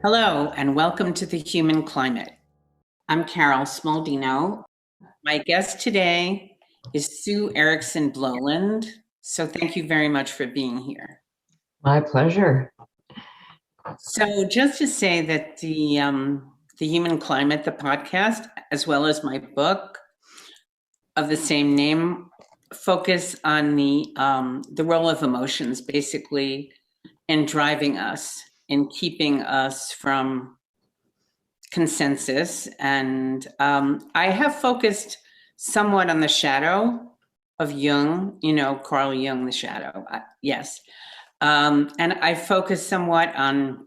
Hello, and welcome to The Human Climate. I'm Carol Smaldino. My guest today is Sue Erikson Bloland. So thank you very much for being here. My pleasure. So just to say that the Human Climate, the podcast, as well as my book of the same name, focus on the role of emotions, basically, in driving us, in keeping us from consensus. And I have focused somewhat on the shadow of Jung, Carl Jung, the shadow, yes. And I focused somewhat on,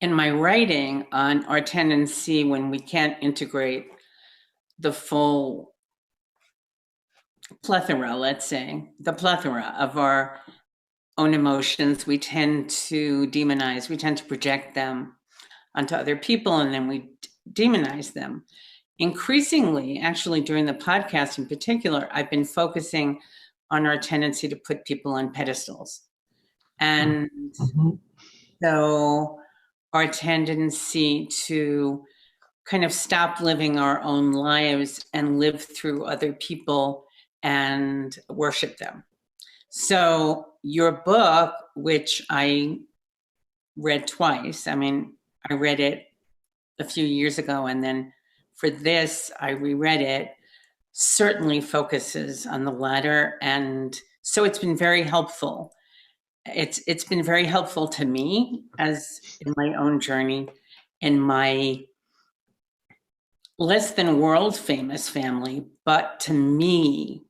in my writing, on our tendency when we can't integrate the full plethora, let's say, the plethora of our own emotions, we tend to demonize, we tend to project them onto other people, and then we demonize them. Increasingly, actually during the podcast in particular, I've been focusing on our tendency to put people on pedestals. And so our tendency to kind of stop living our own lives and live through other people and worship them. So your book, which I read twice, I read it a few years ago, and then for this, I reread it, certainly focuses on the latter. And so it's been very helpful. It's been very helpful to me as in my own journey, in my less than world famous family, but to me,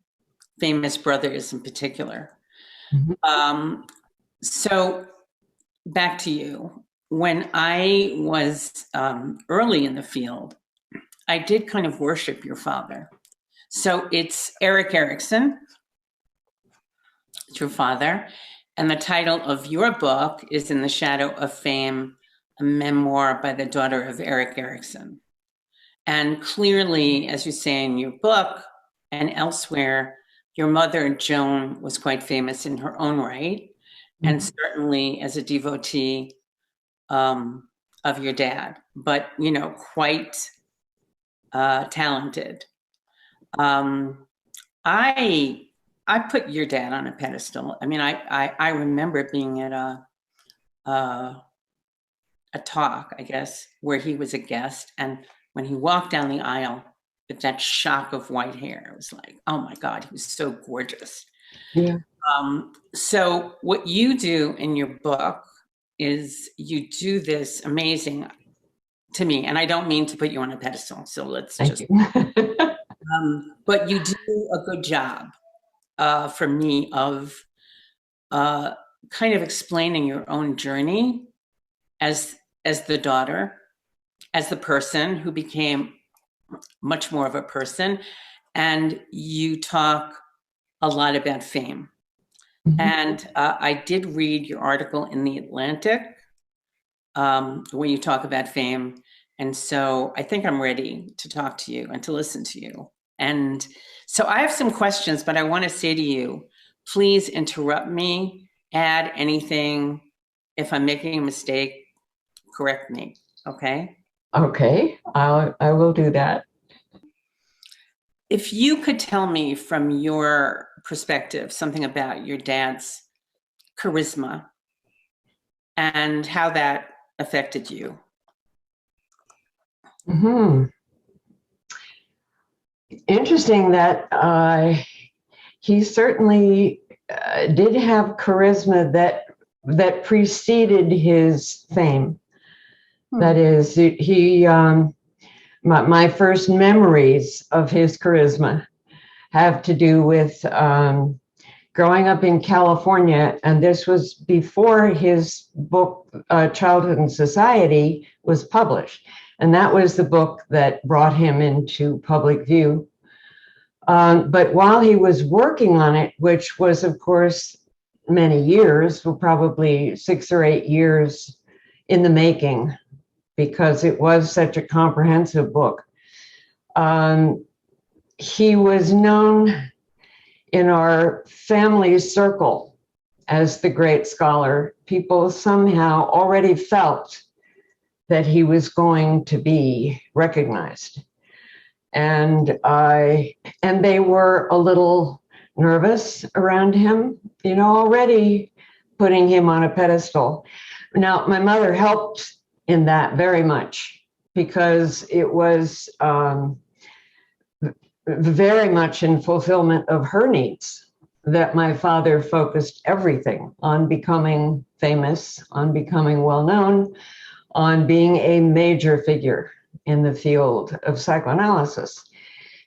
famous brothers in particular. So back to you. When I was early in the field, I did kind of worship your father. So it's Erik Erikson, it's your father, and the title of your book is In the Shadow of Fame, a memoir by the daughter of Erik Erikson. And clearly, as you say in your book and elsewhere, your mother, Joan, was quite famous in her own right, and certainly as a devotee of your dad, but quite talented. I put your dad on a pedestal. I remember being at a talk, I guess, where he was a guest, and when he walked down the aisle with that shock of white hair, it was like, oh my God, he was so gorgeous. Yeah. So what you do in your book is you do this amazing, to me, and I don't mean to put you on a pedestal, so let's just, but you do a good job for me of kind of explaining your own journey as the daughter, as the person who became much more of a person, and you talk a lot about fame. And I did read your article in The Atlantic where you talk about fame. And so I think I'm ready to talk to you and to listen to you. And so I have some questions, but I want to say to you, please interrupt me, add anything. If I'm making a mistake, correct me, okay? Okay, I will do that. If you could tell me from your perspective something about your dad's charisma and how that affected you. Interesting that he certainly did have charisma that preceded his fame. That is, my first memories of his charisma have to do with growing up in California, and this was before his book, Childhood in Society, was published. And that was the book that brought him into public view. But while he was working on it, which was, of course, many years, probably 6 or 8 years in the making, because it was such a comprehensive book, he was known in our family circle as the great scholar, people somehow already felt that he was going to be recognized. And they were a little nervous around him, already putting him on a pedestal. Now, my mother helped in that very much, because it was very much in fulfillment of her needs that my father focused everything on becoming famous, on becoming well-known, on being a major figure in the field of psychoanalysis.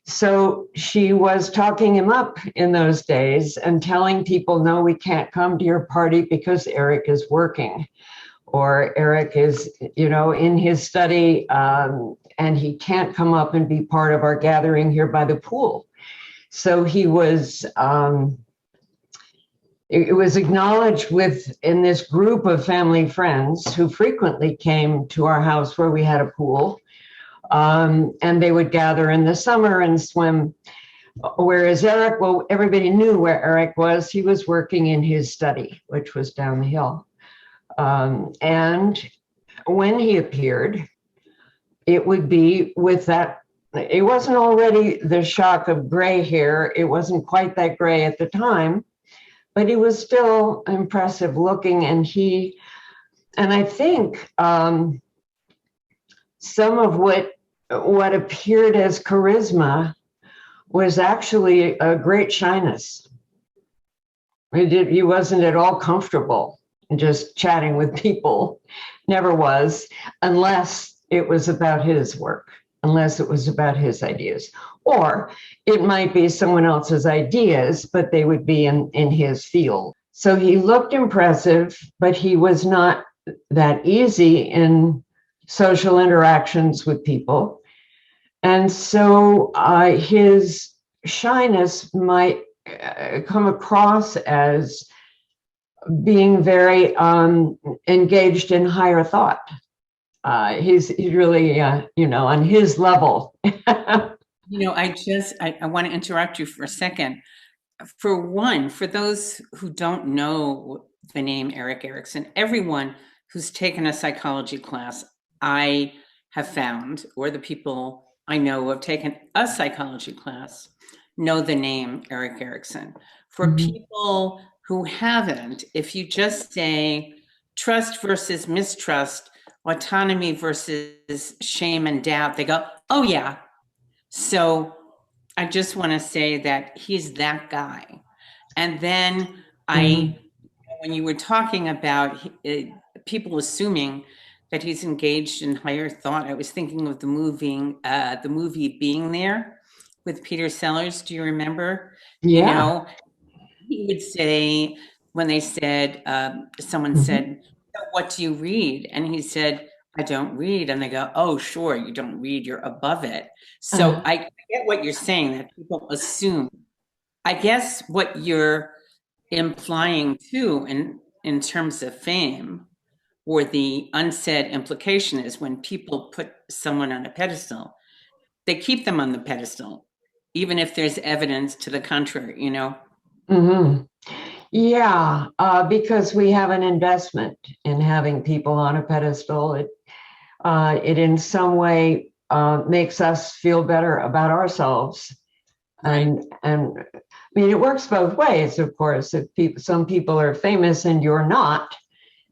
So she was talking him up in those days and telling people, no, we can't come to your party because Erik is working, or Erik is, in his study, and he can't come up and be part of our gathering here by the pool. So he was, it was acknowledged in this group of family friends who frequently came to our house where we had a pool. And they would gather in the summer and swim. Whereas Erik, well, everybody knew where Erik was. He was working in his study, which was down the hill. And when he appeared, it would be with that, it wasn't already the shock of gray hair. It wasn't quite that gray at the time, but he was still impressive looking. And I think some of what appeared as charisma was actually a great shyness. He wasn't at all comfortable just chatting with people, never was, unless it was about his work, unless it was about his ideas. Or it might be someone else's ideas, but they would be in his field. So he looked impressive, but he was not that easy in social interactions with people. And so his shyness might come across as being very engaged in higher thought. He's really, on his level. I want to interrupt you for a second. For one, for those who don't know the name Erik Erikson, everyone who's taken a psychology class, I have found, or the people I know who have taken a psychology class, know the name Erik Erikson. For people who haven't, if you just say trust versus mistrust, autonomy versus shame and doubt, they go, oh yeah. So I just want to say that he's that guy. And then when you were talking about people assuming that he's engaged in higher thought, I was thinking of the movie Being There with Peter Sellers. Do you remember? Yeah. He would say, when they said, someone said, what do you read? And he said, I don't read. And they go, oh, sure, you don't read, you're above it. So I get what you're saying, that people assume. I guess what you're implying too, in terms of fame, or the unsaid implication, is when people put someone on a pedestal, they keep them on the pedestal, even if there's evidence to the contrary, Yeah, because we have an investment in having people on a pedestal. It in some way makes us feel better about ourselves. Right. And I mean, it works both ways, of course. If some people are famous and you're not,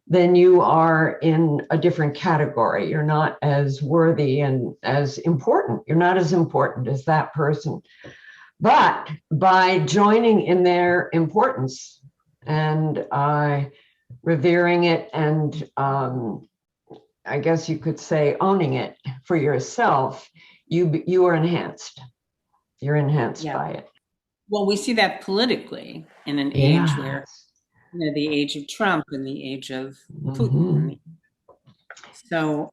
then you are in a different category. You're not as worthy and as important. You're not as important as that person. But by joining in their importance and revering it, and I guess you could say owning it for yourself, you are enhanced. You're enhanced by it. Well, we see that politically in an age where, the age of Trump and the age of Putin. So,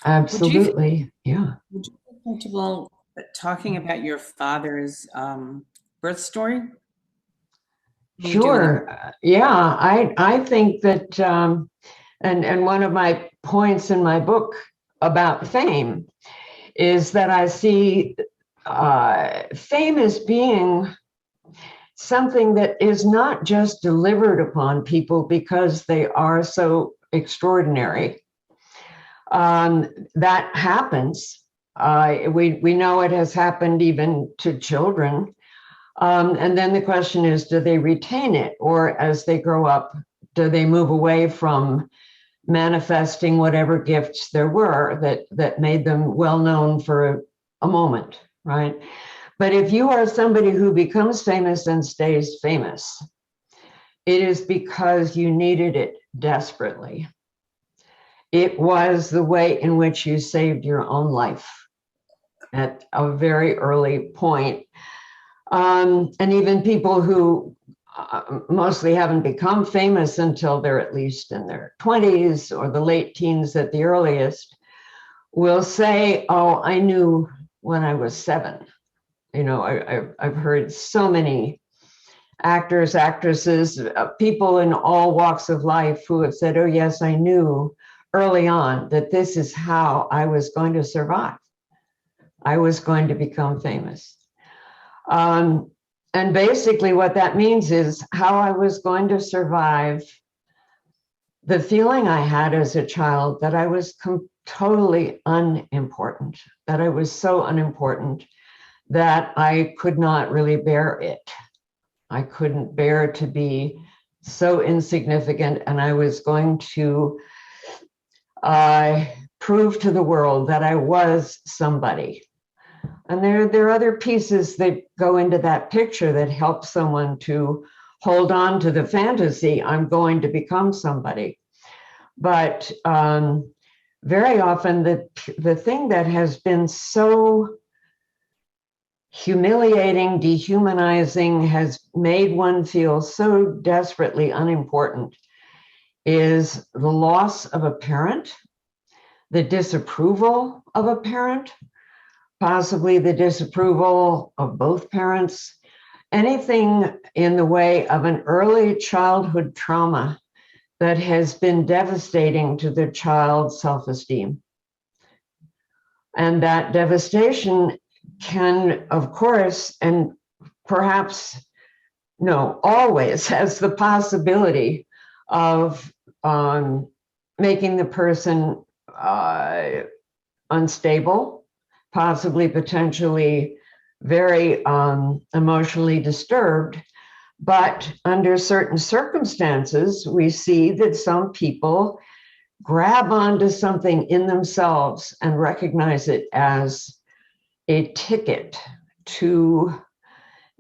absolutely, would you feel comfortable talking about your father's birth story? Sure. Yeah, I think that, and one of my points in my book about fame is that I see fame as being something that is not just delivered upon people because they are so extraordinary. That happens. We know it has happened even to children. And then the question is, do they retain it? Or as they grow up, do they move away from manifesting whatever gifts there were that made them well known for a moment, right? But if you are somebody who becomes famous and stays famous, it is because you needed it desperately. It was the way in which you saved your own life at a very early point. And even people who mostly haven't become famous until they're at least in their 20s or the late teens at the earliest will say, oh, I knew when I was 7. You know, I've heard so many actors, actresses, people in all walks of life who have said, oh, yes, I knew early on that this is how I was going to survive. I was going to become famous. And basically what that means is how I was going to survive the feeling I had as a child that I was totally unimportant, that I was so unimportant that I could not really bear it. I couldn't bear to be so insignificant, and I was going to prove to the world that I was somebody. And there are other pieces that go into that picture that help someone to hold on to the fantasy, I'm going to become somebody. But very often the thing that has been so humiliating, dehumanizing, has made one feel so desperately unimportant is the loss of a parent, the disapproval of a parent, possibly the disapproval of both parents, anything in the way of an early childhood trauma that has been devastating to the child's self-esteem. And that devastation can, of course, and perhaps, no, always has the possibility of making the person unstable, possibly potentially very emotionally disturbed. But under certain circumstances, we see that some people grab onto something in themselves and recognize it as a ticket to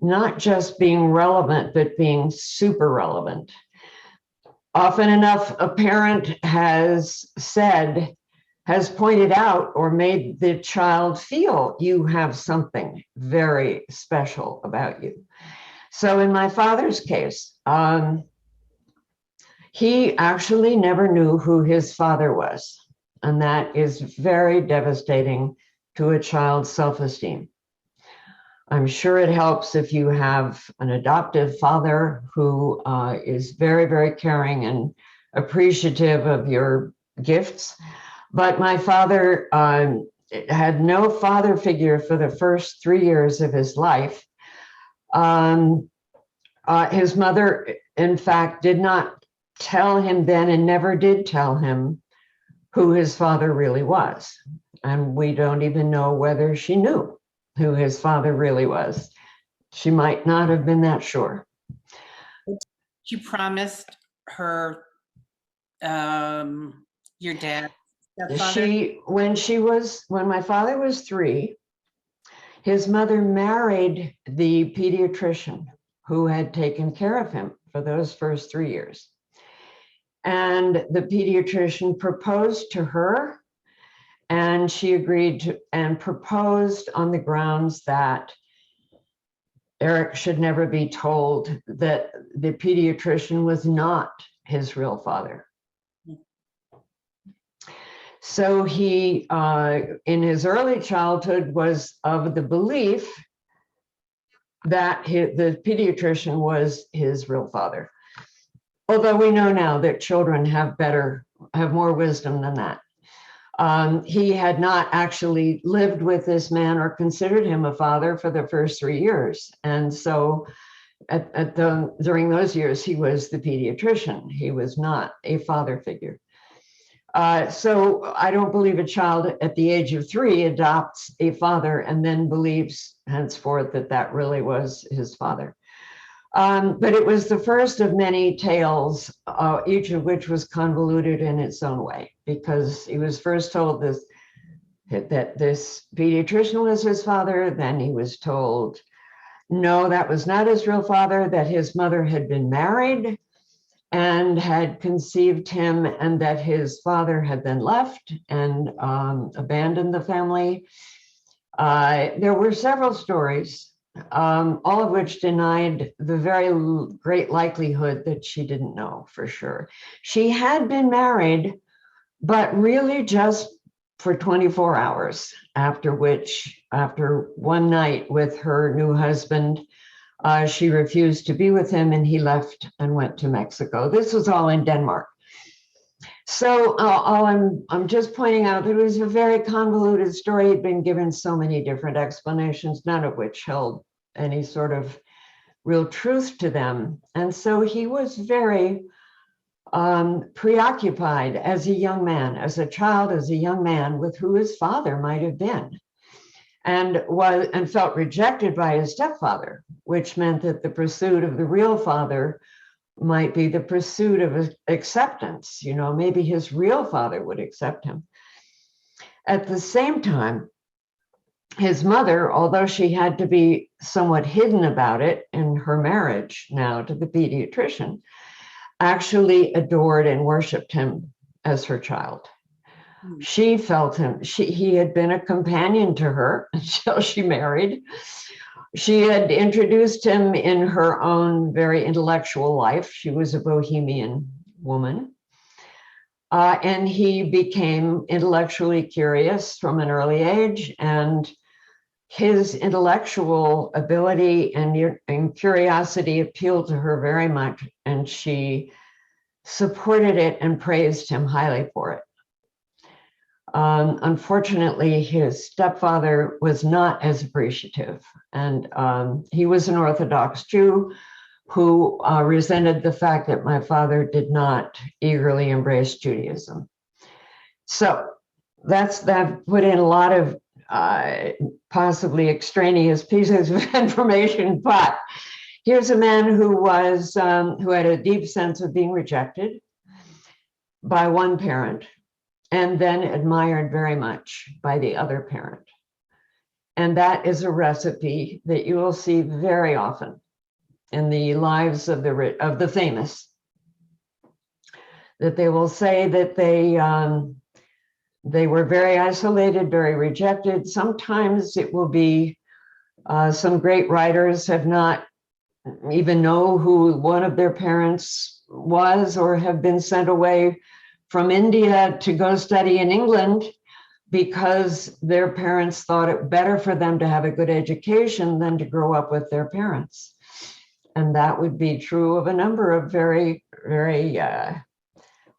not just being relevant, but being super relevant. Often enough, a parent has pointed out or made the child feel you have something very special about you. So in my father's case, he actually never knew who his father was. And that is very devastating to a child's self-esteem. I'm sure it helps if you have an adoptive father who is very, very caring and appreciative of your gifts. But my father had no father figure for the first 3 years of his life. His mother, in fact, did not tell him then and never did tell him who his father really was. And we don't even know whether she knew who his father really was. She might not have been that sure. You promised her your dad, stepfather? When my father was 3, his mother married the pediatrician who had taken care of him for those first 3 years. And the pediatrician proposed to her, and she agreed to and proposed on the grounds that Erik should never be told that the pediatrician was not his real father. So he, in his early childhood, was of the belief that the pediatrician was his real father. Although we know now that children have more wisdom than that. He had not actually lived with this man or considered him a father for the first 3 years. And so during those years, he was the pediatrician. He was not a father figure. So I don't believe a child at the age of 3 adopts a father and then believes henceforth that that really was his father. But it was the first of many tales, each of which was convoluted in its own way, because he was first told that this pediatrician was his father. Then he was told, no, that was not his real father, that his mother had been married and had conceived him, and that his father had then left and abandoned the family. There were several stories, all of which denied the very great likelihood that she didn't know for sure. She had been married, but really just for 24 hours, after one night with her new husband, she refused to be with him and he left and went to Mexico. This was all in Denmark. So I'm just pointing out that it was a very convoluted story. He'd been given so many different explanations, none of which held any sort of real truth to them. And so he was very preoccupied as a young man, as a child, as a young man, with who his father might have been. And felt rejected by his stepfather, which meant that the pursuit of the real father might be the pursuit of acceptance. You know, maybe his real father would accept him. At the same time, his mother, although she had to be somewhat hidden about it in her marriage now to the pediatrician, actually adored and worshiped him as her child. She felt him. He had been a companion to her until she married. She had introduced him in her own very intellectual life. She was a bohemian woman. And he became intellectually curious from an early age. And his intellectual ability and curiosity appealed to her very much. And she supported it and praised him highly for it. Unfortunately, his stepfather was not as appreciative, and he was an Orthodox Jew who resented the fact that my father did not eagerly embrace Judaism. So that put in a lot of possibly extraneous pieces of information, but here's a man who had a deep sense of being rejected by one parent, and then admired very much by the other parent. And that is a recipe that you will see very often in the lives of the famous, that they will say that they were very isolated, very rejected. Sometimes it will be some great writers have not even know who one of their parents was, or have been sent away from India to go study in England because their parents thought it better for them to have a good education than to grow up with their parents. And that would be true of a number of very, very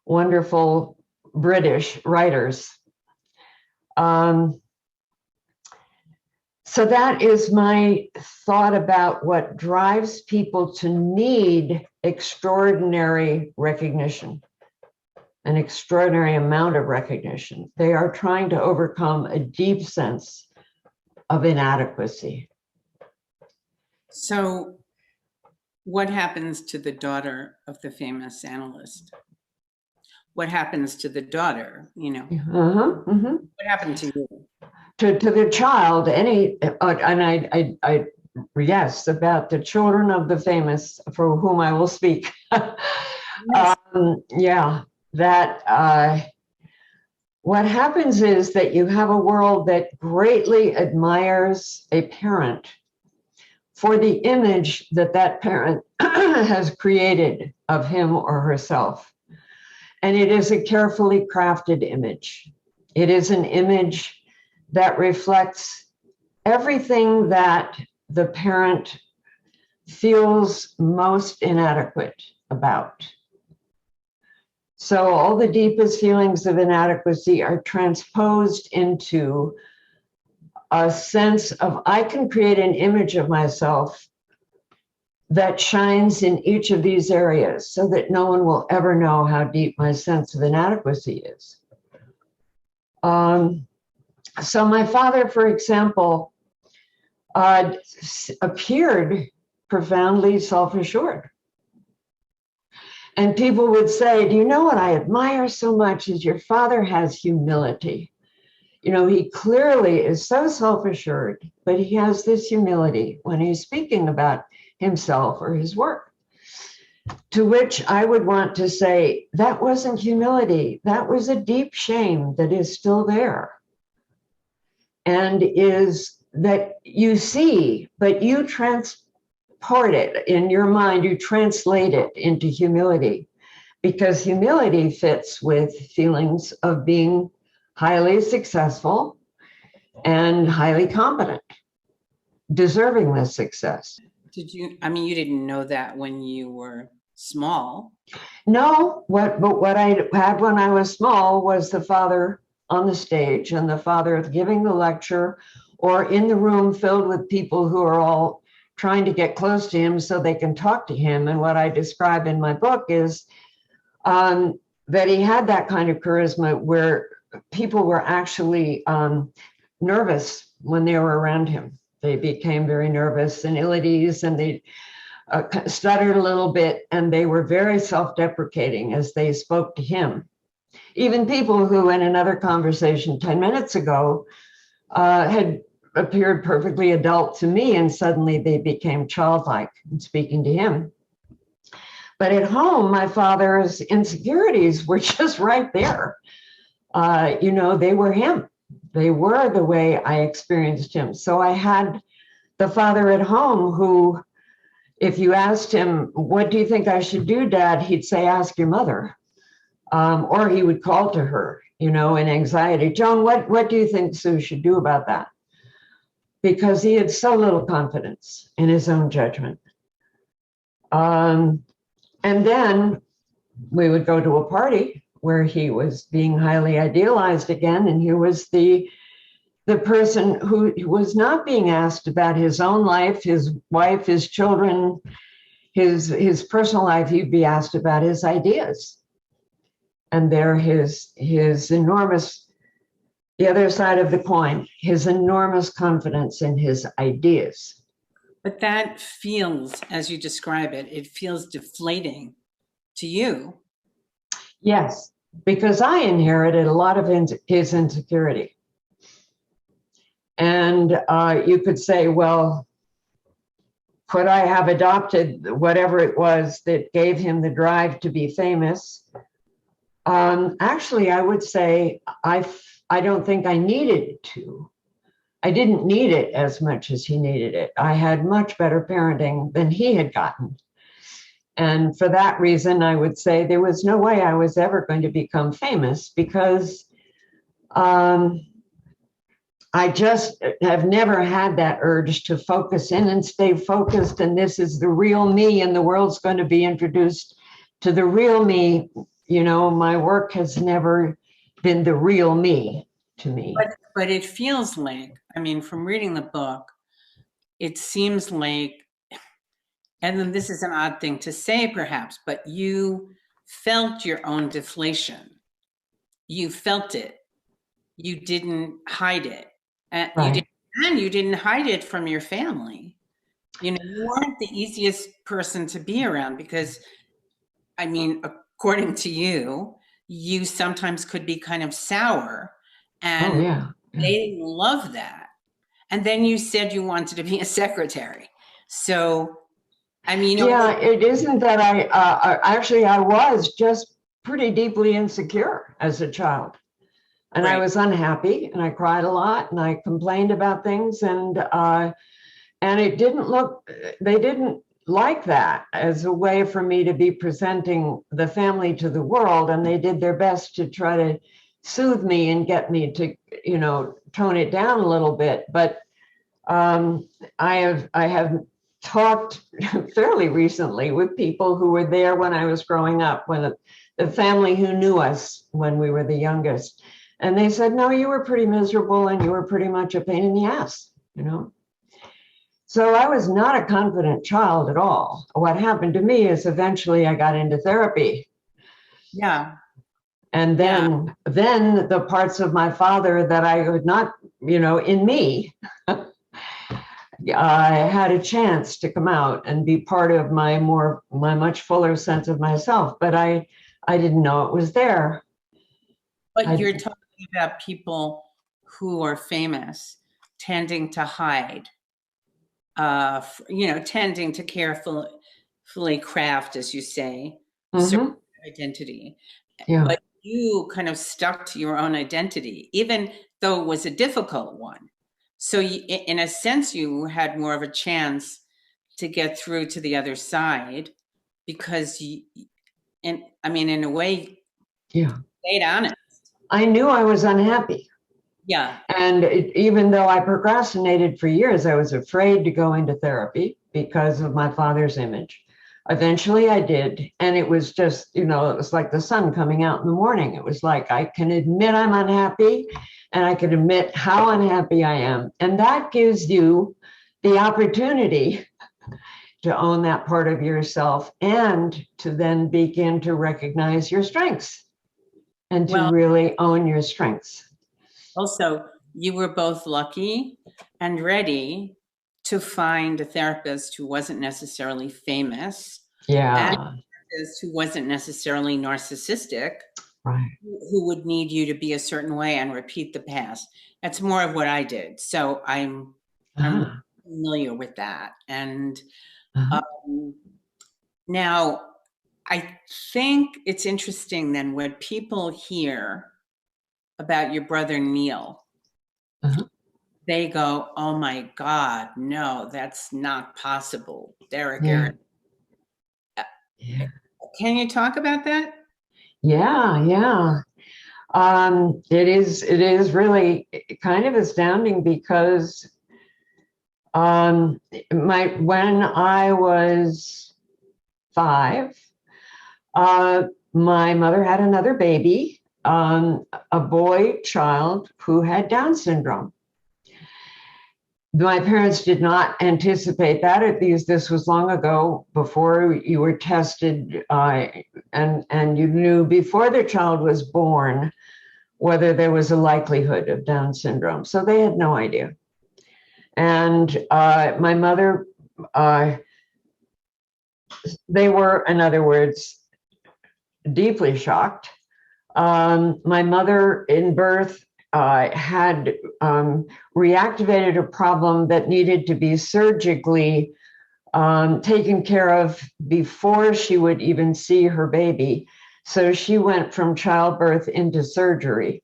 wonderful British writers. So that is my thought about what drives people to need extraordinary recognition. An extraordinary amount of recognition. They are trying to overcome a deep sense of inadequacy. So what happens to the daughter of the famous analyst? What happens to the daughter, you know? What happened to you? To the child, yes, about the children of the famous, for whom I will speak. Yes. What happens is that you have a world that greatly admires a parent for the image that that parent has created of him or herself. And it is a carefully crafted image. It is an image that reflects everything that the parent feels most inadequate about. So all the deepest feelings of inadequacy are transposed into a sense of, I can create an image of myself that shines in each of these areas so that no one will ever know how deep my sense of inadequacy is. So my father, for example, appeared profoundly self-assured. And people would say, do you know what I admire so much is your father has humility. You know, he clearly is so self-assured, but he has this humility when he's speaking about himself or his work. To which I would want to say, that wasn't humility. That was a deep shame that is still there. And is that you see, but you transport it in your mind, you translate it into humility, because humility fits with feelings of being highly successful and highly competent, deserving this success. Did you, I mean, you didn't know that when you were small. No, but what I had when I was small was the father on the stage and the father giving the lecture, or in the room filled with people who are all trying to get close to him so they can talk to him. And what I describe in my book is that he had that kind of charisma where people were actually nervous when they were around him. They became very nervous and ill at ease, and they stuttered a little bit, and they were very self-deprecating as they spoke to him. Even people who in another conversation 10 minutes ago had appeared perfectly adult to me, and suddenly they became childlike in speaking to him. But at home, my father's insecurities were just right there. You know, they were him. They were the way I experienced him. So I had the father at home who, if you asked him, what do you think I should do, Dad? He'd say, ask your mother. Or he would call to her, you know, in anxiety. Joan, what do you think Sue should do about that? Because he had so little confidence in his own judgment. And then we would go to a party where he was being highly idealized again, and here was the person who was not being asked about his own life, his wife, his children, his personal life. He'd be asked about his ideas. And there his enormous, the other side of the coin, his enormous confidence in his ideas. But that feels, as you describe it, it feels deflating to you. Yes, because I inherited a lot of his insecurity. And you could say, well, could I have adopted whatever it was that gave him the drive to be famous? Actually, I would say I don't think I needed to. I didn't need it as much as he needed it. I had much better parenting than he had gotten. And for that reason, I would say there was no way I was ever going to become famous, because I just have never had that urge to focus in and stay focused. And this is the real me, and the world's going to be introduced to the real me. You know, my work has never been the real me to me. But it feels like, I mean, from reading the book, it seems like, and then this is an odd thing to say perhaps, but you felt your own deflation. You felt it. You didn't hide it. And Right. you didn't hide it from your family. You know, you weren't the easiest person to be around, because, I mean, according to you, you sometimes could be kind of sour, and Oh, yeah. they love that. And then you said you wanted to be a secretary. So, I mean, yeah, it isn't that I was just pretty deeply insecure as a child. And right. I was unhappy, and I cried a lot, and I complained about things, and it didn't look, they didn't like that as a way for me to be presenting the family to the world. And they did their best to try to soothe me and get me to, you know, tone it down a little bit. But I have talked fairly recently with people who were there when I was growing up, when the family who knew us when we were the youngest. And they said, no, you were pretty miserable, and you were pretty much a pain in the ass, you know? So I was not a confident child at all. What happened to me is eventually I got into therapy. Yeah. And then the parts of my father that I would not, in me, I had a chance to come out and be part of my much fuller sense of myself, but I didn't know it was there. But you're talking about people who are famous tending to hide, tending to carefully craft, as you say, certain identity. Yeah. But you kind of stuck to your own identity, even though it was a difficult one. So in a sense, you had more of a chance to get through to the other side because in a way, yeah, stayed honest. I knew I was unhappy. Yeah. And even though I procrastinated for years, I was afraid to go into therapy because of my father's image. Eventually I did. And it was just, it was like the sun coming out in the morning. It was like, I can admit I'm unhappy and I can admit how unhappy I am. And that gives you the opportunity to own that part of yourself and to then begin to recognize your strengths and to really own your strengths. Also, you were both lucky and ready to find a therapist who wasn't necessarily famous. Yeah. And a therapist who wasn't necessarily narcissistic. Right. Who would need you to be a certain way and repeat the past. That's more of what I did. So I'm familiar with that. And now I think it's interesting then when people hear about your brother Neil, they go, oh my God, no, that's not possible. Erikson. Yeah. Can you talk about that? Yeah. It is really kind of astounding because when I was 5, my mother had another baby, a boy child who had Down syndrome. My parents did not anticipate that. At least this was long ago, before you were tested, and you knew before the child was born whether there was a likelihood of Down syndrome. So they had no idea. And my mother, they were, in other words, deeply shocked. My mother in birth had reactivated a problem that needed to be surgically taken care of before she would even see her baby. So she went from childbirth into surgery.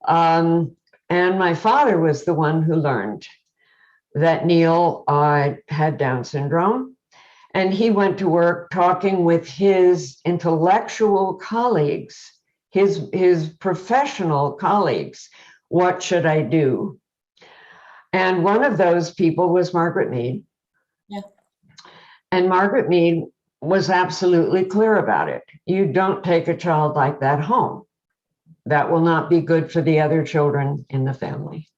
And my father was the one who learned that Neil had Down syndrome. And he went to work talking with his intellectual colleagues, his professional colleagues. What should I do? And one of those people was Margaret Mead. Yeah. And Margaret Mead was absolutely clear about it. You don't take a child like that home. That will not be good for the other children in the family.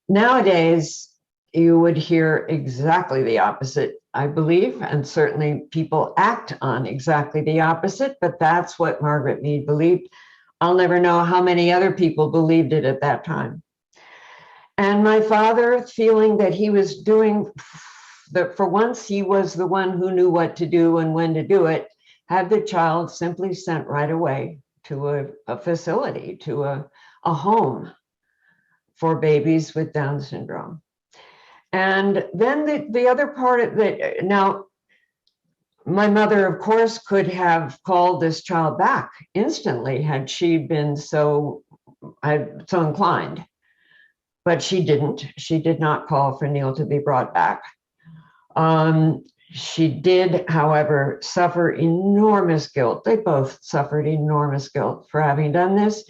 Nowadays, you would hear exactly the opposite, I believe, and certainly people act on exactly the opposite, but that's what Margaret Mead believed. I'll never know how many other people believed it at that time. And my father, feeling that he was doing, that for once he was the one who knew what to do and when to do it, had the child simply sent right away to a facility, to a home for babies with Down syndrome. And then the other part of it, now, my mother, of course, could have called this child back instantly had she been so inclined, but she didn't. She did not call for Neil to be brought back. She did, however, suffer enormous guilt. They both suffered enormous guilt for having done this.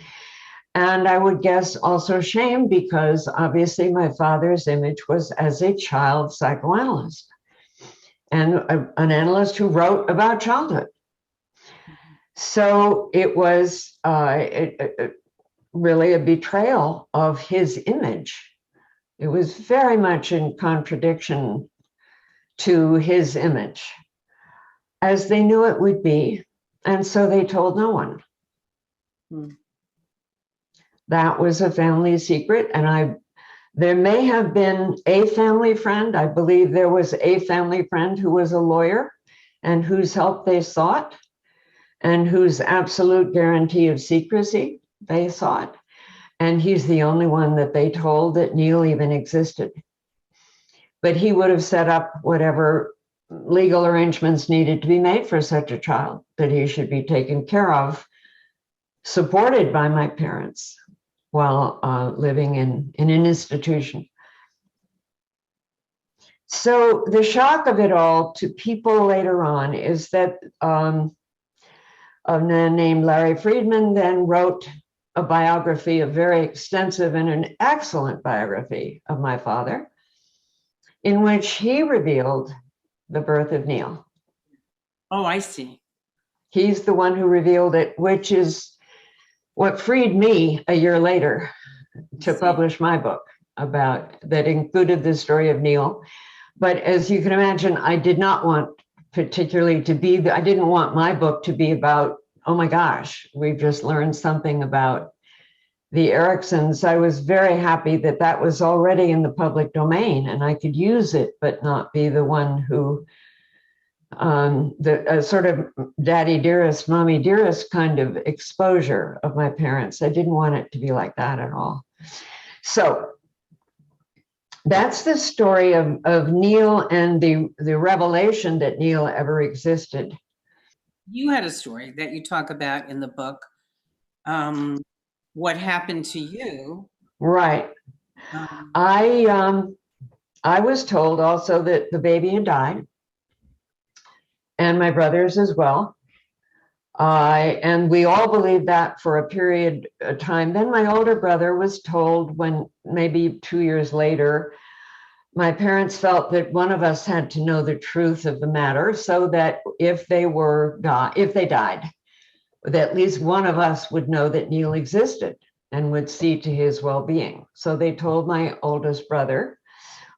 And I would guess also shame, because obviously my father's image was as a child psychoanalyst and an analyst who wrote about childhood. So it was really a betrayal of his image It was very much in contradiction to his image, as they knew it would be, and so they told no one. That was a family secret, and there may have been a family friend. I believe there was a family friend who was a lawyer and whose help they sought and whose absolute guarantee of secrecy they sought. And he's the only one that they told that Neil even existed. But he would have set up whatever legal arrangements needed to be made for such a child, that he should be taken care of, supported by my parents while living in an institution. So the shock of it all to people later on is that a man named Larry Friedman then wrote a biography, a very extensive and an excellent biography of my father, in which he revealed the birth of Neil. Oh, I see. He's the one who revealed it, which is what freed me a year later to publish my book that included the story of Neil. But as you can imagine, I did not want particularly I didn't want my book to be about, oh my gosh, we've just learned something about the Eriksons. I was very happy that that was already in the public domain and I could use it, but not be the one who, the sort of daddy dearest, mommy dearest kind of exposure of my parents. I didn't want it to be like that at all. So that's the story of Neil and the revelation that Neil ever existed. You had a story that you talk about in the book. What happened to you? Right. I was told also that the baby had died, and my brothers as well. And we all believed that for a period of time. Then my older brother was told, when maybe 2 years later, my parents felt that one of us had to know the truth of the matter, so that if they died, that at least one of us would know that Neil existed and would see to his well-being. So they told my oldest brother,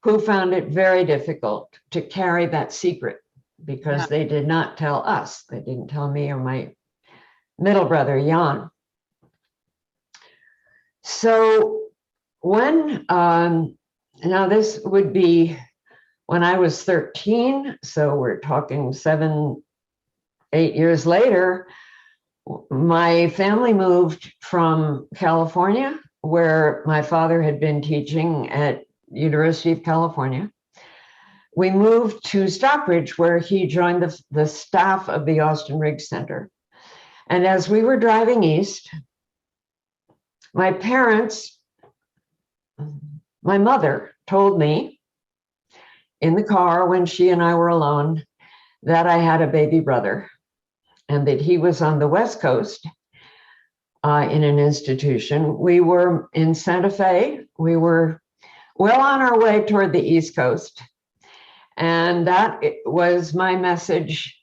who found it very difficult to carry that secret, because they did not tell us. They didn't tell me or my middle brother, Joan. So when, now this would be when I was 13, so we're talking 7, 8 years later, my family moved from California, where my father had been teaching at University of California. We moved to Stockbridge, where he joined the staff of the Austin Riggs Center. And as we were driving east, my mother told me in the car when she and I were alone that I had a baby brother and that he was on the West Coast in an institution. We were in Santa Fe. We were well on our way toward the East Coast. And that was my message,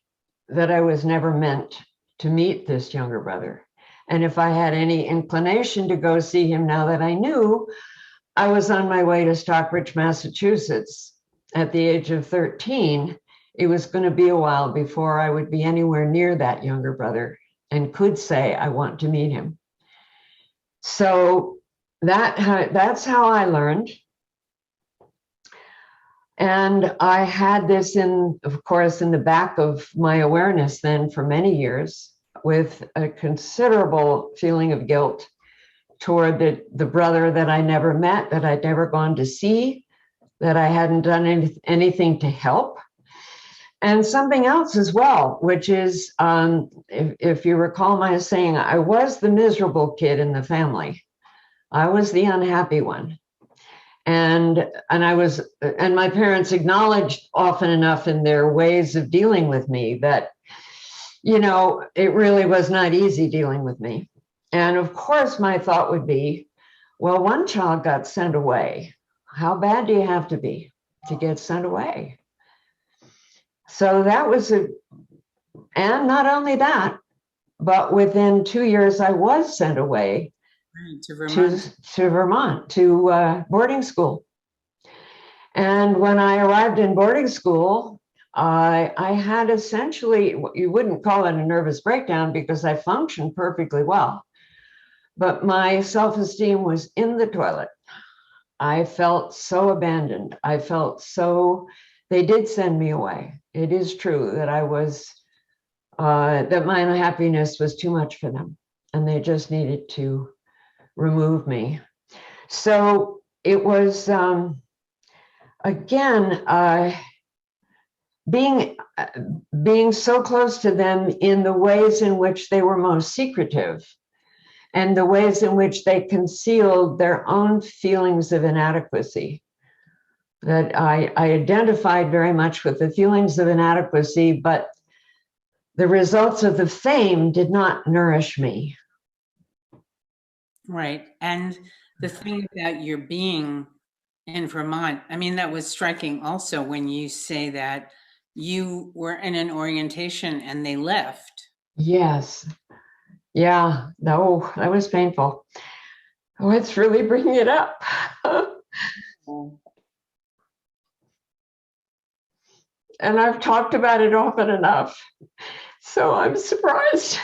that I was never meant to meet this younger brother. And if I had any inclination to go see him now that I knew, I was on my way to Stockbridge, Massachusetts at the age of 13. It was going to be a while before I would be anywhere near that younger brother and could say, I want to meet him. So that's how I learned. And I had this of course, in the back of my awareness then for many years, with a considerable feeling of guilt toward the brother that I never met, that I'd never gone to see, that I hadn't done anything to help. And something else as well, which is, if you recall my saying, I was the miserable kid in the family. I was the unhappy one. And my parents acknowledged often enough in their ways of dealing with me that, it really was not easy dealing with me. And of course, my thought would be, well, one child got sent away. How bad do you have to be to get sent away? So that was and not only that, but within 2 years, I was sent away to Vermont, to boarding school. And when I arrived in boarding school, I had essentially, you wouldn't call it a nervous breakdown because I functioned perfectly well, but my self-esteem was in the toilet. I felt so abandoned. I felt so, they did send me away. It is true that I was, that my unhappiness was too much for them, and they just needed to remove me. So it was, again, being so close to them in the ways in which they were most secretive and the ways in which they concealed their own feelings of inadequacy. That I identified very much with the feelings of inadequacy, but the results of the fame did not nourish me. Right. And the thing about your being in Vermont, I mean, that was striking also when you say that you were in an orientation and they left. Yes. Yeah. No, that was painful. Oh, it's really bringing it up. And I've talked about it often enough, so I'm surprised.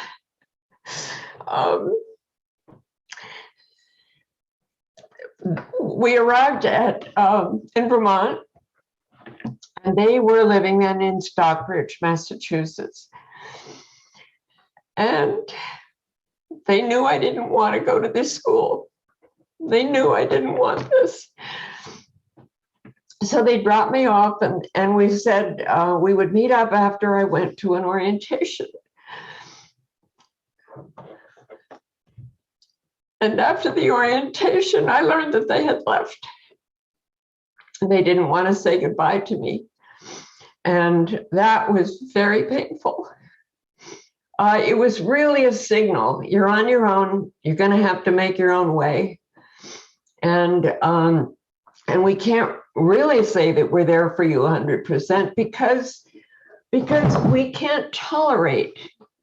We arrived in Vermont, and they were living then in Stockbridge, Massachusetts. And they knew I didn't want to go to this school. They knew I didn't want this. So they dropped me off, and we said we would meet up after I went to an orientation. And after the orientation, I learned that they had left. They didn't want to say goodbye to me. And that was very painful. It was really a signal. You're on your own. You're going to have to make your own way. And we can't really say that we're there for you 100% because we can't tolerate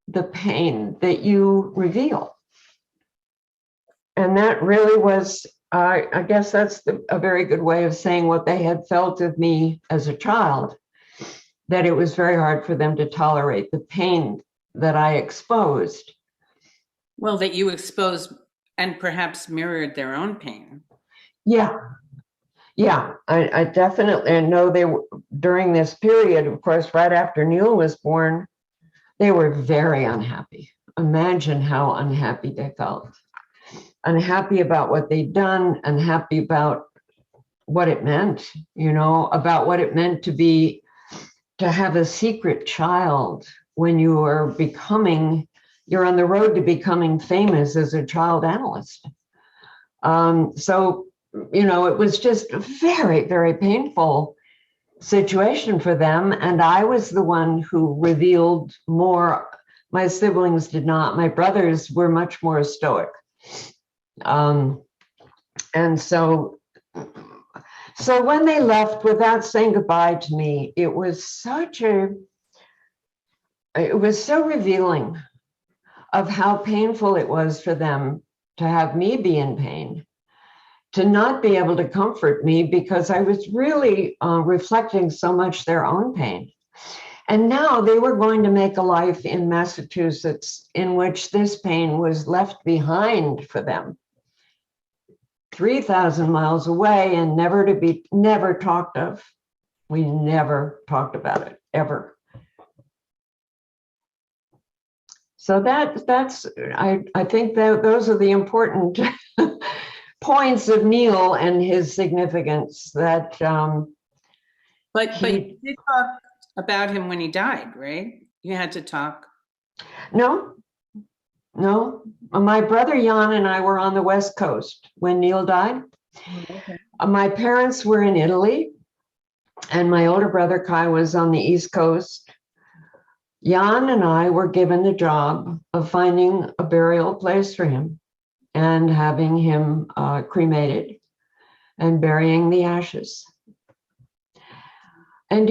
the pain that you reveal. And that really was, I guess that's a very good way of saying what they had felt of me as a child, that it was very hard for them to tolerate the pain that I exposed. Well, that you exposed and perhaps mirrored their own pain. Yeah. Yeah, I definitely know they were during this period, of course, right after Neil was born, they were very unhappy. Imagine how unhappy they felt. Unhappy about what they'd done, unhappy about what it meant, about what it meant to have a secret child when you are you're on the road to becoming famous as a child analyst. So it was just a very, very painful situation for them. And I was the one who revealed more. My siblings did not. My brothers were much more stoic. And so when they left without saying goodbye to me, it was so revealing of how painful it was for them to have me be in pain, to not be able to comfort me because I was really reflecting so much their own pain. And now they were going to make a life in Massachusetts in which this pain was left behind for them, 3,000 miles away, and never talked of. We never talked about it, ever. So that's I think that those are the important points of Neil and his significance. That but you did talk about him when he died, right? You had to talk. No. My brother Joan and I were on the West Coast when Neil died. Okay. My parents were in Italy, and my older brother Kai was on the East Coast. Joan and I were given the job of finding a burial place for him and having him cremated and burying the ashes. And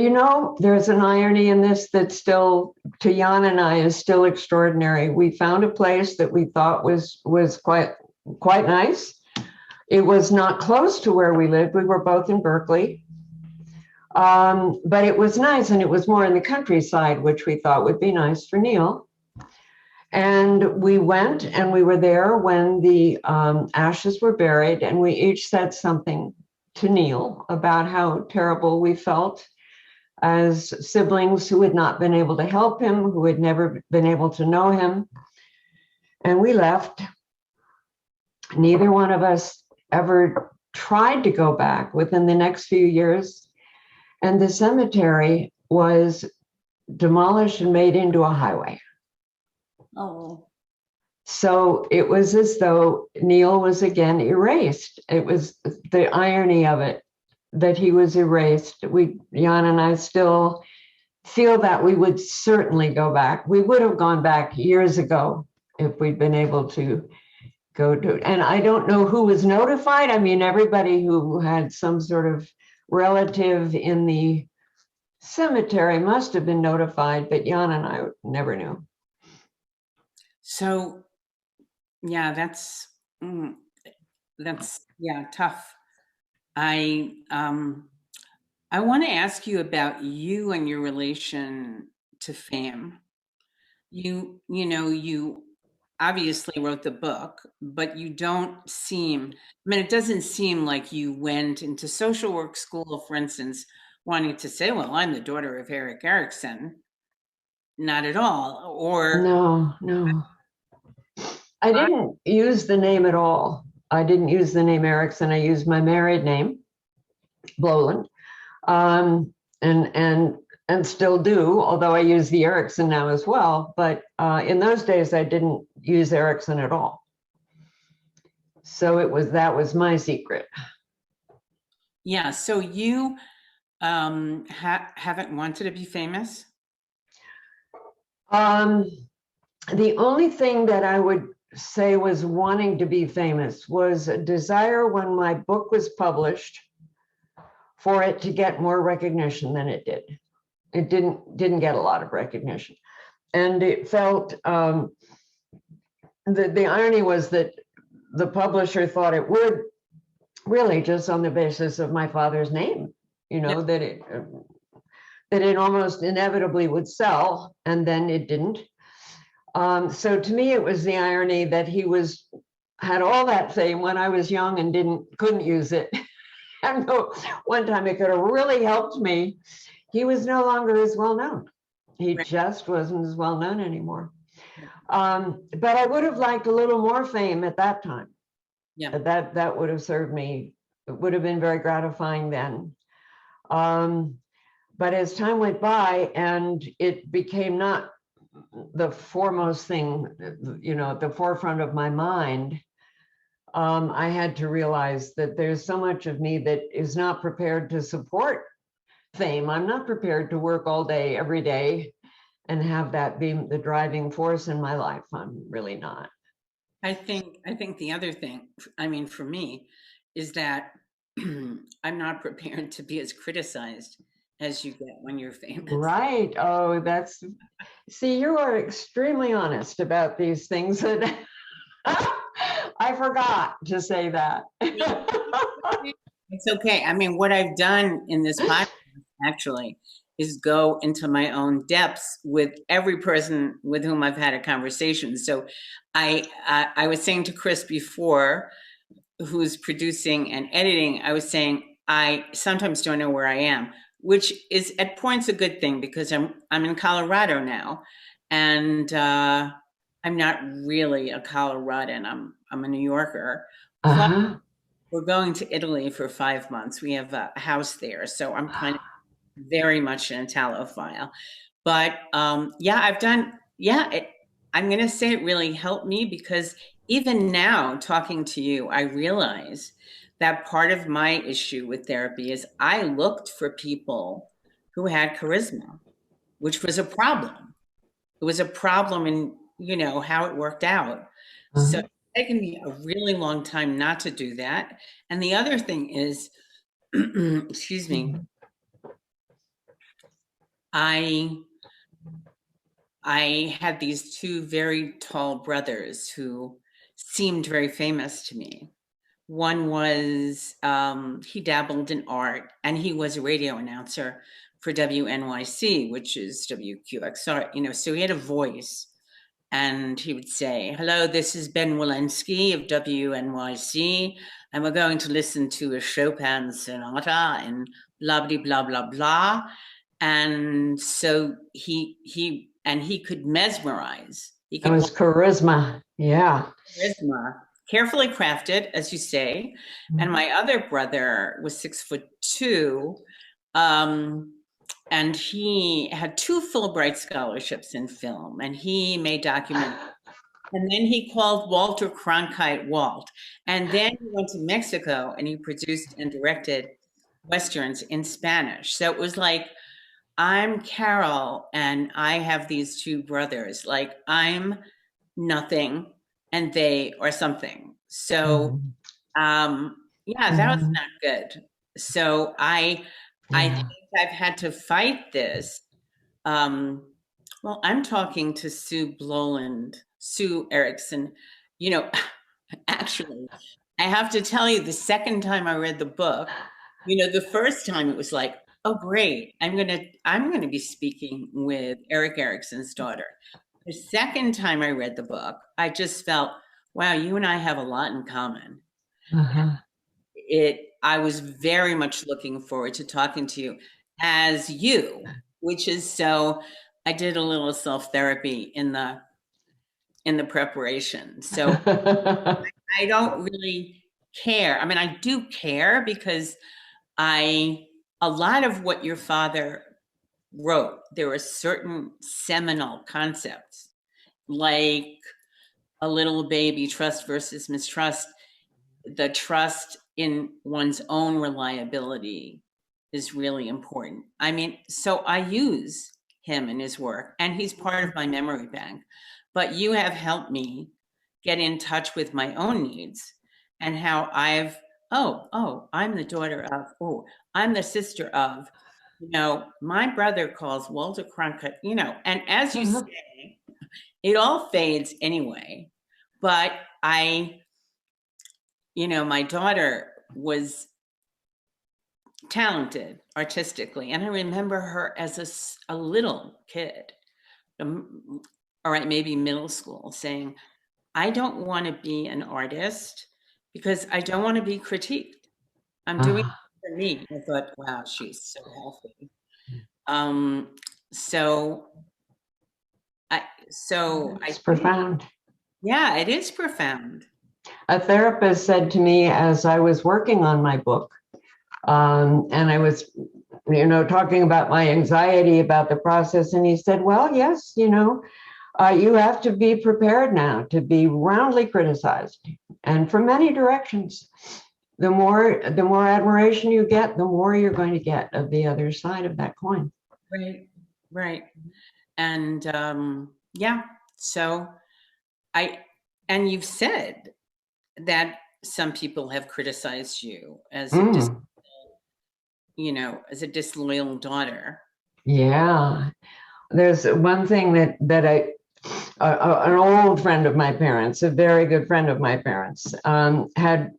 there's an irony in this that still, to Joan and I, is still extraordinary. We found a place that we thought was quite nice. It was not close to where we lived. We were both in Berkeley. But it was nice, and it was more in the countryside, which we thought would be nice for Neil. And we went, and we were there when the ashes were buried, and we each said something to Neil about how terrible we felt as siblings who had not been able to help him, who had never been able to know him. And we left. Neither one of us ever tried to go back within the next few years. And the cemetery was demolished and made into a highway. Oh. So it was as though Neil was again erased. It was the irony of it, that he was erased. Jan and I still feel that we would certainly go back. We would have gone back years ago if we'd been able to go to, and I don't know who was notified. I mean, everybody who had some sort of relative in the cemetery must have been notified, but Jan and I never knew. So, yeah, that's yeah, tough. I want to ask you about you and your relation to fame. You obviously wrote the book, but you don't seem, I mean, it doesn't seem like you went into social work school, for instance, wanting to say, well, I'm the daughter of Erik Erikson. Not at all. Or no. I didn't use the name at all. I didn't use the name Erikson. I used my married name, Bloland, and still do, although I use the Erikson now as well. But in those days, I didn't use Erikson at all. So that was my secret. Yeah. So you haven't wanted to be famous? The only thing that I would say was wanting to be famous was a desire when my book was published for it to get more recognition than it did. It didn't get a lot of recognition. And it felt, the irony was that the publisher thought it would, really just on the basis of my father's name, Yeah. that it almost inevitably would sell, and then it didn't. So to me, it was the irony that he had all that fame when I was young and couldn't use it. And one time it could have really helped me. He was no longer as well known. He just wasn't as well known anymore. But I would have liked a little more fame at that time. Yeah. That would have served me. It would have been very gratifying then. But as time went by and it became not the foremost thing, at the forefront of my mind, I had to realize that there's so much of me that is not prepared to support fame. I'm not prepared to work all day, every day, and have that be the driving force in my life. I'm really not. I think the other thing, I mean, for me, is that I'm not prepared to be as criticized as you get when you're famous. Right. Oh, see, you are extremely honest about these things. That I forgot to say that. It's okay. I mean, what I've done in this podcast actually is go into my own depths with every person with whom I've had a conversation. So I was saying to Chris before, who's producing and editing, I was saying, I sometimes don't know where I am, which is at points a good thing because I'm in Colorado now, and I'm not really a Coloradan. I'm a New Yorker. Uh-huh. We're going to Italy for 5 months. We have a house there, so I'm kind of very much an Italophile. But yeah, I've done. Yeah, I'm going to say it really helped me because even now, talking to you, I realize that part of my issue with therapy is I looked for people who had charisma, which was a problem. It was a problem in, how it worked out. So it's taken me a really long time not to do that. And the other thing is, excuse me, I had these two very tall brothers who seemed very famous to me, One was he dabbled in art, and he was a radio announcer for WNYC, which is WQXR, you know, so he had a voice. And he would say, hello, this is Ben Walensky of WNYC, and we're going to listen to a Chopin sonata and blah, blah, blah, blah, blah. And so he could mesmerize. It was charisma. Yeah. Charisma, carefully crafted, as you say. And my other brother was 6'2", and he had 2 Fulbright scholarships in film, and he made documentaries. And then he called Walter Cronkite Walt. And then he went to Mexico and he produced and directed Westerns in Spanish. So it was like, I'm Carol and I have these 2 brothers. Like, I'm nothing and they are something. So yeah, that was not good. So I think I've had to fight this. Well, I'm talking to Sue Bloland, Sue Erikson. You know, actually, I have to tell you, the second time I read the book, you know, the first time it was like, oh, great, I'm gonna be speaking with Erik Erikson's daughter. The second time I read the book, I just felt, wow, you and I have a lot in common. I was very much looking forward to talking to you as you, which is so, I did a little self-therapy in the preparation. So I don't really care. I mean, I do care because a lot of what your father wrote, there were certain seminal concepts, like a little baby, trust versus mistrust. The trust in one's own reliability is really important. I mean, so I use him in his work, and he's part of my memory bank. But you have helped me get in touch with my own needs and how I'm the daughter of, I'm the sister of, you know, my brother calls Walter Cronkite, you know, and as you say, it all fades anyway. But you know, my daughter was talented artistically, and I remember her as a little kid, all right, maybe middle school, saying, I don't want to be an artist because I don't want to be critiqued. I'm doing it for me. I thought, wow, she's so healthy. It's profound. Yeah, it is profound. A therapist said to me as I was working on my book, and I was, you know, talking about my anxiety about the process, and he said, well, yes, you know, you have to be prepared now to be roundly criticized and from many directions. The more admiration you get, the more you're going to get of the other side of that coin. Right. And yeah, so and you've said that some people have criticized you as you know, as a disloyal daughter. Yeah, there's one thing that an old friend of my parents, a very good friend of my parents, had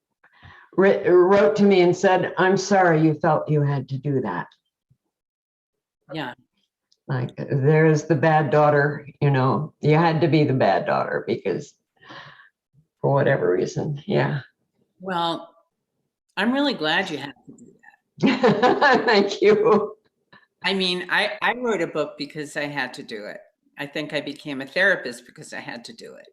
wrote to me and said, I'm sorry you felt you had to do that. Yeah. Like, there's the bad daughter, you know, you had to be the bad daughter because for whatever reason. Yeah. Well, I'm really glad you had to do that. Thank you. I mean, I wrote a book because I had to do it. I think I became a therapist because I had to do it.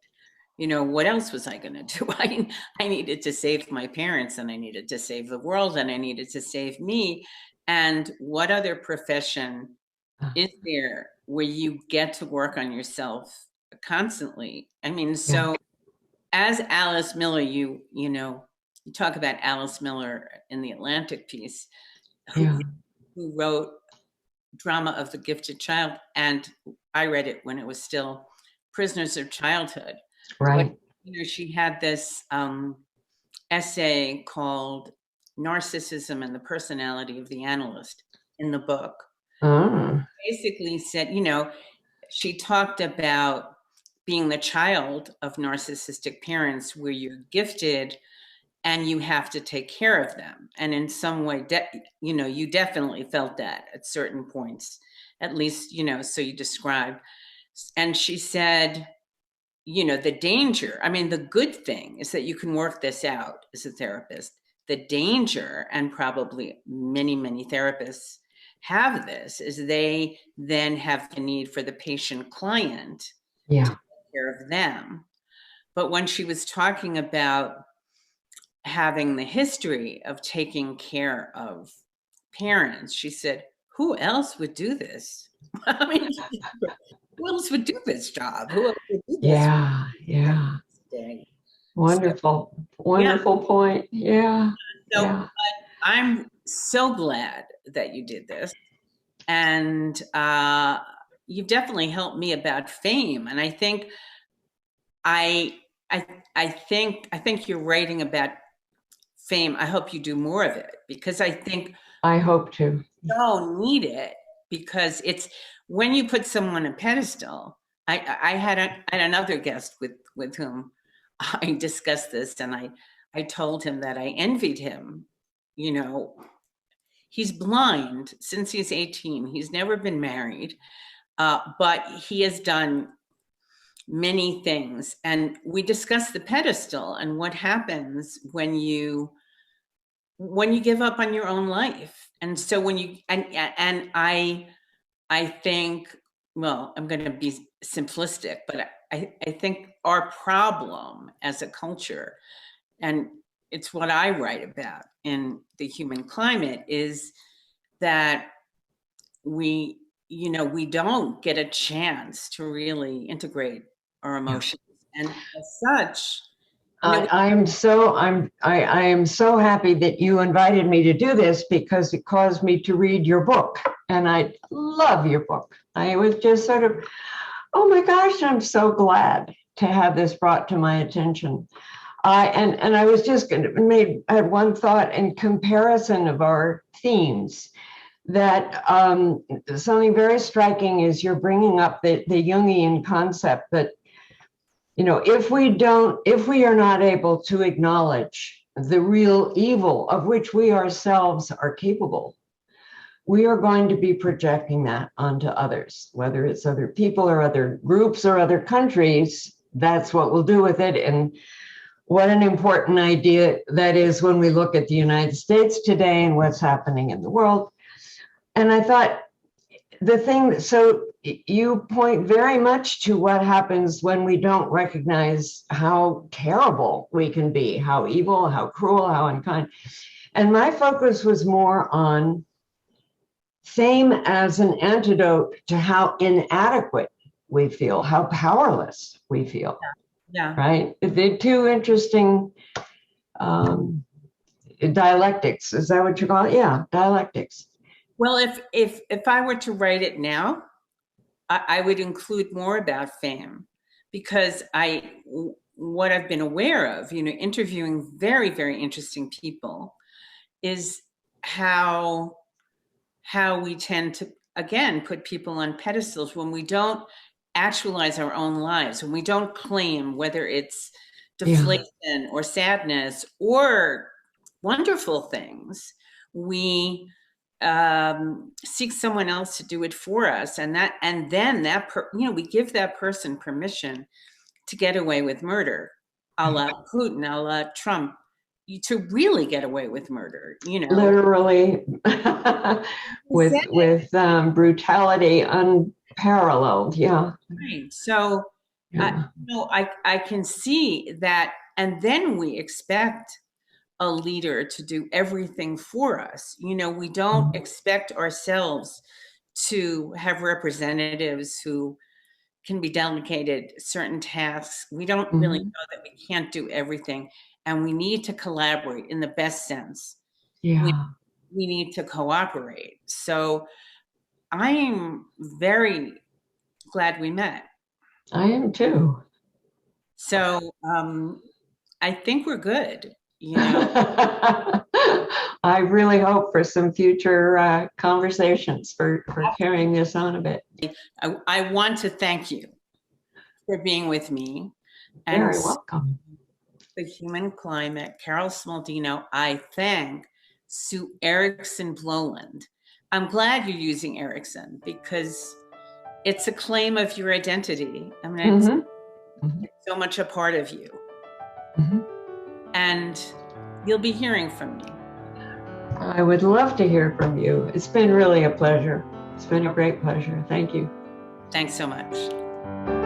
You know, what else was I going to do? I needed to save my parents, and I needed to save the world, and I needed to save me. And what other profession is there where you get to work on yourself constantly? I mean, so as Alice Miller, you know, you talk about Alice Miller in the Atlantic piece, who wrote Drama of the Gifted Child, and I read it when it was still Prisoners of Childhood. Right. But, you know, she had this essay called Narcissism and the Personality of the Analyst in the book. Basically said, you know, she talked about being the child of narcissistic parents where you're gifted and you have to take care of them. And in some way, you know, you definitely felt that at certain points, at least, you know, so you described. And she said, you know, the danger, I mean, the good thing is that you can work this out as a therapist. The danger, and probably many, many therapists have this, is they then have the need for the patient client to take care of them. But when she was talking about having the history of taking care of parents, she said, who else would do this? I mean, who else would do this job? Who else would do this? Yeah. Day? Wonderful, wonderful point. Yeah. So I'm so glad that you did this. And you've definitely helped me about fame. And I think I think you're writing about fame. I hope you do more of it, because I think I hope to. We all need it, because it's when you put someone on a pedestal. I had another guest with whom I discussed this, and I told him that I envied him. You know, he's blind since he's 18. He's never been married, but he has done many things. And we discussed the pedestal and what happens when you give up on your own life. And so when you, and I think, well, I'm going to be simplistic, but I think our problem as a culture, and it's what I write about in The Human Climate, is that we don't get a chance to really integrate our emotions. And as such, I am so happy that you invited me to do this, because it caused me to read your book, and I love your book. I was just sort of, oh my gosh, I'm so glad to have this brought to my attention. And I was just I had one thought in comparison of our themes, that something very striking is you're bringing up the Jungian concept that, you know, if we are not able to acknowledge the real evil of which we ourselves are capable, we are going to be projecting that onto others, whether it's other people or other groups or other countries. That's what we'll do with it. And what an important idea that is when we look at the United States today and what's happening in the world. And I thought, so you point very much to what happens when we don't recognize how terrible we can be, how evil, how cruel, how unkind. And my focus was more on fame as an antidote to how inadequate we feel, how powerless we feel. Yeah. Right? They're two interesting dialectics. Is that what you call it? Yeah, dialectics. Well, if I were to write it now, I would include more about fame, because what I've been aware of, you know, interviewing very, very interesting people, is how we tend to, again, put people on pedestals when we don't actualize our own lives, when we don't claim, whether it's deflation or sadness or wonderful things, we seek someone else to do it for us, and then we give that person permission to get away with murder, a la Putin, a la Trump, to really get away with murder, you know, literally, with brutality unparalleled. Yeah. Right. So, I can see that, and then we expect a leader to do everything for us. You know, we don't expect ourselves to have representatives who can be delegated certain tasks. We don't really know that we can't do everything, and we need to collaborate in the best sense. Yeah. We need to cooperate. So I'm very glad we met. I am too. So I think we're good. You know, I really hope for some future conversations for carrying this on a bit. I want to thank you for being with me. Very welcome. The Human Climate, Carol Smaldino. I thank Sue Erikson Bloland. I'm glad you're using Erikson because it's a claim of your identity. I mean, it's so much a part of you. And you'll be hearing from me. I would love to hear from you. It's been really a pleasure. It's been a great pleasure. Thank you. Thanks so much.